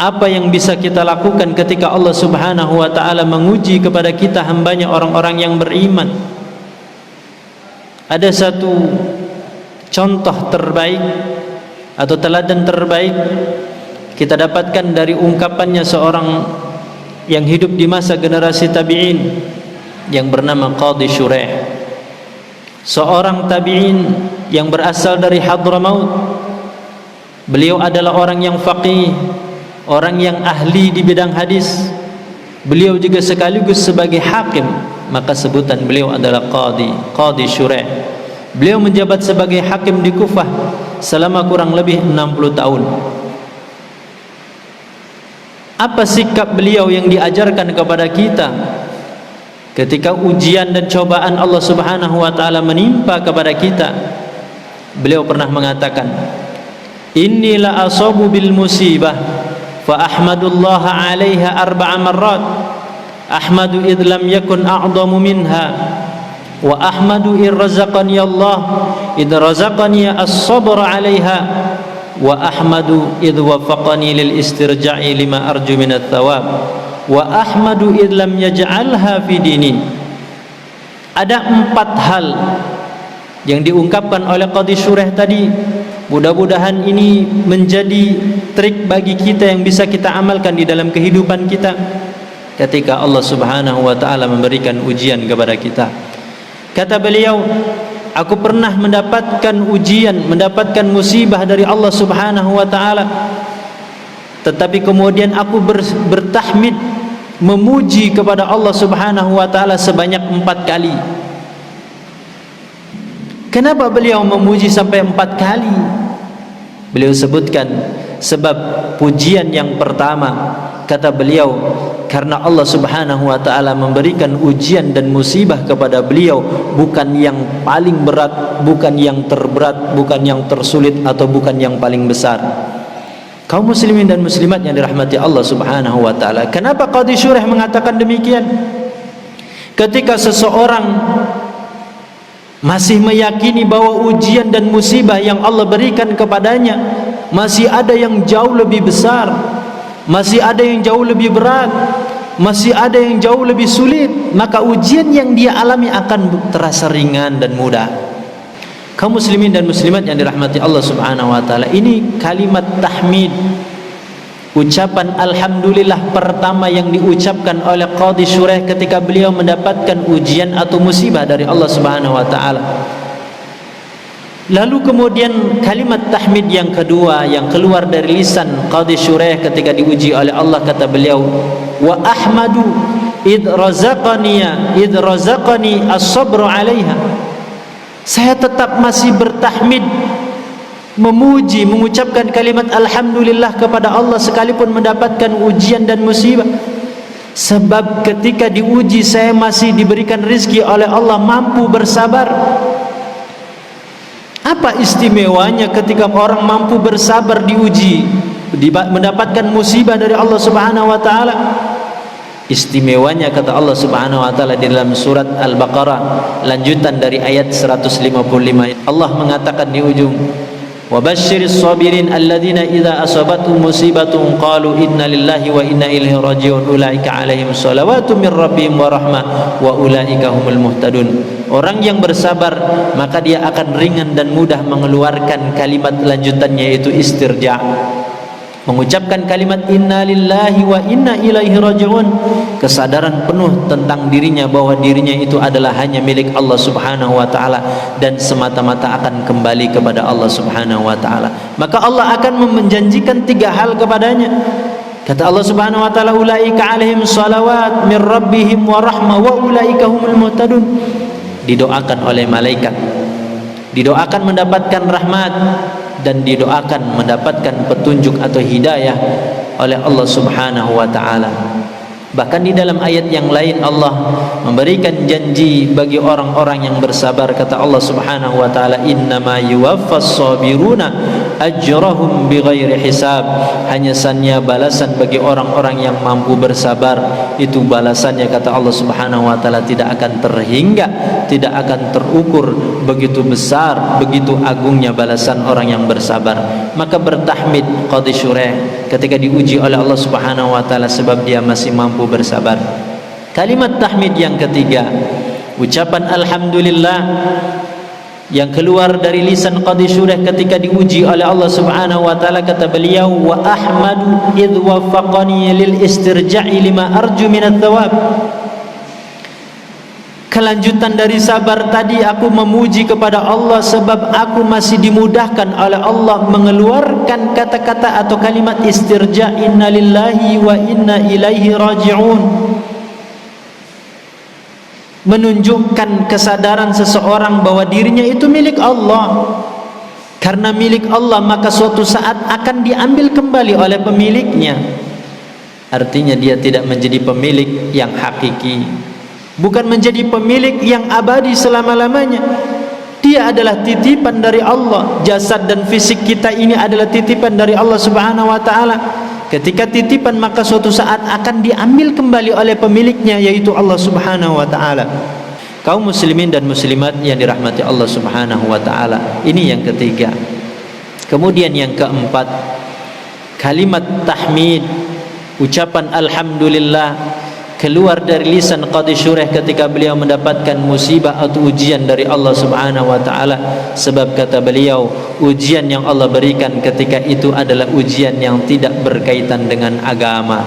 Apa yang bisa kita lakukan ketika Allah Subhanahu wa ta'ala menguji kepada kita hambanya orang-orang yang beriman? Ada satu contoh terbaik atau teladan terbaik kita dapatkan dari ungkapannya seorang yang hidup di masa generasi tabi'in yang bernama Qadhi Shuraih. Seorang tabi'in yang berasal dari Hadramaut. Beliau adalah orang yang faqih, orang yang ahli di bidang hadis. Beliau juga sekaligus sebagai hakim, maka sebutan beliau adalah Qadhi Shuraih. Beliau menjabat sebagai hakim di Kufah selama kurang lebih 60 tahun. Apa sikap beliau yang diajarkan kepada kita ketika ujian dan cobaan Allah Subhanahu wa ta'ala menimpa kepada kita? Beliau pernah mengatakan, inni la asabu bil musibah fa ahmadullaha 'alaiha arba'a marrat, ahmadu id lam yakun a'dhamu minha, wa ahmadu id razaqani Allah id razaqani as-sabr 'alaiha, wa ahmadu id wafaqani lil istirja'i lima arju minat thawab, wa ahmadu id lam yaj'alha fi dini. Ada 4 hal yang diungkapkan oleh Qadhi Shuraih tadi. Mudah-mudahan ini menjadi trik bagi kita yang bisa kita amalkan di dalam kehidupan kita ketika Allah Subhanahu wa ta'ala memberikan ujian kepada kita. Kata beliau, aku pernah mendapatkan ujian, mendapatkan musibah dari Allah Subhanahu wa ta'ala, tetapi kemudian aku bertahmid, memuji kepada Allah Subhanahu wa ta'ala sebanyak 4 kali. Kenapa beliau memuji sampai 4 kali? Beliau sebutkan sebab pujian yang pertama, kata beliau, karena Allah Subhanahu wa ta'ala memberikan ujian dan musibah kepada beliau bukan yang paling berat, bukan yang terberat, bukan yang tersulit, atau bukan yang paling besar. Kaum muslimin dan muslimat yang dirahmati Allah Subhanahu wa ta'ala, kenapa Qadhi Shuraih mengatakan demikian? Ketika seseorang masih meyakini bahwa ujian dan musibah yang Allah berikan kepadanya masih ada yang jauh lebih besar, masih ada yang jauh lebih berat, masih ada yang jauh lebih sulit, maka ujian yang dia alami akan terasa ringan dan mudah. Kaum muslimin dan muslimat yang dirahmati Allah Subhanahu wa ta'ala, ini kalimat tahmid, ucapan alhamdulillah pertama yang diucapkan oleh Qadhi Shuraih ketika beliau mendapatkan ujian atau musibah dari Allah Subhanahu wa ta'ala. Lalu kemudian kalimat tahmid yang kedua yang keluar dari lisan Qadhi Shuraih ketika diuji oleh Allah, kata beliau, wa ahmadu id razaqani as-sabr 'alaiha. Saya tetap masih bertahmid, memuji, mengucapkan kalimat alhamdulillah kepada Allah sekalipun mendapatkan ujian dan musibah. Sebab ketika diuji saya masih diberikan rizki oleh Allah, mampu bersabar. Apa istimewanya ketika orang mampu bersabar diuji, mendapatkan musibah dari Allah Subhanahu wa ta'ala? Istimewanya, kata Allah Subhanahu wa ta'ala di dalam surat Al-Baqarah lanjutan dari ayat 155, Allah mengatakan di ujung, wa basyiris sabirin alladzina idza asabatuhum musibatun qalu inna lillahi wa inna ilaihi raji'un ulaika alaihim shalawatun mir rabbihim wa rahmah wa ulaika humul muhtadun. Orang yang bersabar maka dia akan ringan dan mudah mengeluarkan kalimat lanjutannya, yaitu istirja', mengucapkan kalimat inna lillahi wa inna ilaihi raji'un, kesadaran penuh tentang dirinya bahwa dirinya itu adalah hanya milik Allah Subhanahu wa ta'ala dan semata-mata akan kembali kepada Allah Subhanahu wa ta'ala. Maka Allah akan menjanjikan 3 hal kepadanya. Kata Allah Subhanahu wa ta'ala, ulaika alaihim salawat mir rabbihim wa rahmah wa ulaika humul muhtadun. Didoakan oleh malaikat, didoakan mendapatkan rahmat, dan didoakan mendapatkan petunjuk atau hidayah oleh Allah Subhanahu wa ta'ala. Bahkan di dalam ayat yang lain Allah memberikan janji bagi orang-orang yang bersabar. Kata Allah Subhanahu wa ta'ala, innama yuwaffas sabiruna ajrahum bighairi hisab. Hanya saja balasan bagi orang-orang yang mampu bersabar, itu balasannya kata Allah Subhanahu wa taala tidak akan terhingga, tidak akan terukur. Begitu besar, begitu agungnya balasan orang yang bersabar. Maka bertahmid Qadhi Shuraih ketika diuji oleh Allah Subhanahu wa taala sebab dia masih mampu bersabar. Kalimat tahmid yang ketiga, ucapan alhamdulillah yang keluar dari lisan Qadhi Shuraih ketika diuji oleh Allah Subhanahu wa taala. Kata beliau, wa ahmadu idh wafaqani lil istirja'i lima arju minat thawab. Kelanjutan dari sabar tadi, aku memuji kepada Allah sebab aku masih dimudahkan oleh Allah mengeluarkan kata-kata atau kalimat istirja', inna lillahi wa inna ilaihi raji'un, menunjukkan kesadaran seseorang bahwa dirinya itu milik Allah. Karena milik Allah maka suatu saat akan diambil kembali oleh pemiliknya. Artinya dia tidak menjadi pemilik yang hakiki, bukan menjadi pemilik yang abadi selama-lamanya. Dia adalah titipan dari Allah. Jasad dan fisik kita ini adalah titipan dari Allah Subhanahu wa taala. Ketika titipan maka suatu saat akan diambil kembali oleh pemiliknya, yaitu Allah Subhanahu wa taala. Kaum muslimin dan muslimat yang dirahmati Allah Subhanahu wa taala, ini yang ketiga. Kemudian yang keempat, kalimat tahmid, ucapan alhamdulillah keluar dari lisan Qadhi Shuraih ketika beliau mendapatkan musibah atau ujian dari Allah Subhanahu wa taala. Sebab kata beliau, ujian yang Allah berikan ketika itu adalah ujian yang tidak berkaitan dengan agama.